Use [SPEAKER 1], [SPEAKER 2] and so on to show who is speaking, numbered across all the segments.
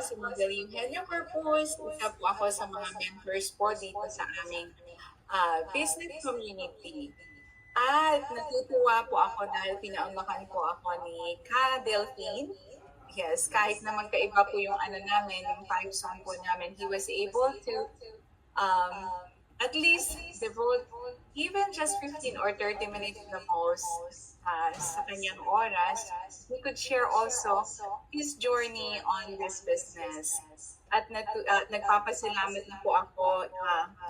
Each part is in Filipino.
[SPEAKER 1] si Magaling Henyo Purpose. Isa po ako sa mga members po dito sa aming business community. At natutuwa po ako dahil pinaunlakan po ako ni Ka Delphine. Yes, kahit na magkaiba po yung ano namin, yung time zone po namin, he was able to um, at least devote even just 15 or 30 minutes the most sa kanyang oras. He could share also his journey on this business. At nagpapasalamat na po ako,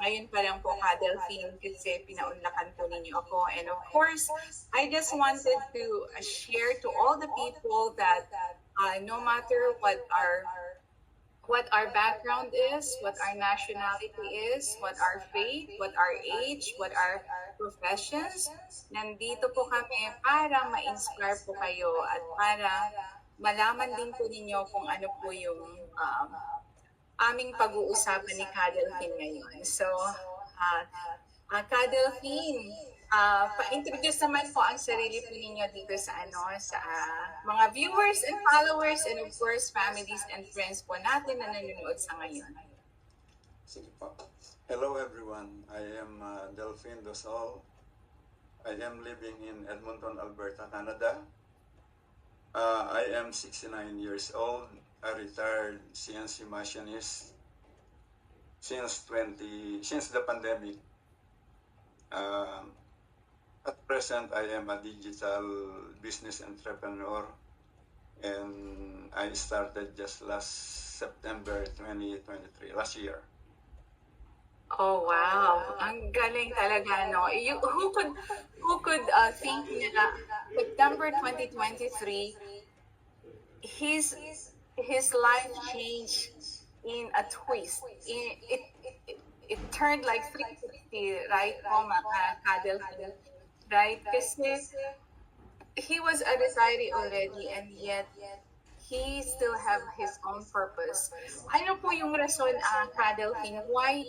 [SPEAKER 1] ngayon pa lang po ka Delphine kasi pinaunlakan po ninyo ako. And of course, I just wanted to share to all the people that no matter what our background is, what our nationality is, what our faith, what our age, what our professions, nandito po kami para ma-inspire po kayo at para malaman din po ninyo kung ano po yung aming pag-uusapan ni Ka Delphine ngayon. So, Ka Delphine, pa-introduce naman po ang sarili po ninyo dito sa mga viewers and followers and of course families and friends po natin na nanonood sa ngayon.
[SPEAKER 2] Sige po. Hello everyone. I am Delphine Dosol. I am living in Edmonton, Alberta, Canada. I am 69 years old. A retired CNC machinist since the pandemic. At present, I am a digital business entrepreneur, and I started just last September 2023, last year.
[SPEAKER 1] Oh wow, ang galing talaga, no? Who could think na September 2023 his life changed in a twist. It turned like 360, right, Ka Delphine? Right? Kasi he was a retiree already and yet he still have his own purpose. Ano po yung rason, Ka Delphine, why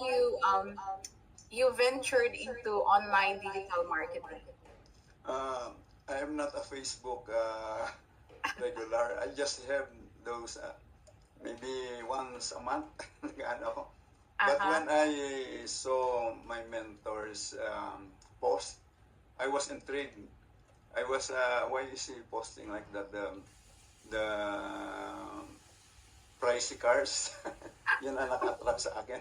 [SPEAKER 1] you ventured into online digital marketing?
[SPEAKER 2] I am not a Facebook regular. I just have those maybe once a month. But when I saw my mentor's post, I was intrigued. I was, why is he posting like that? The pricey cars. Yun ang naka-attract sa akin.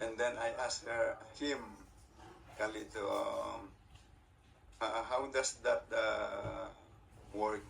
[SPEAKER 2] And then I asked him, Kalito, how does that work?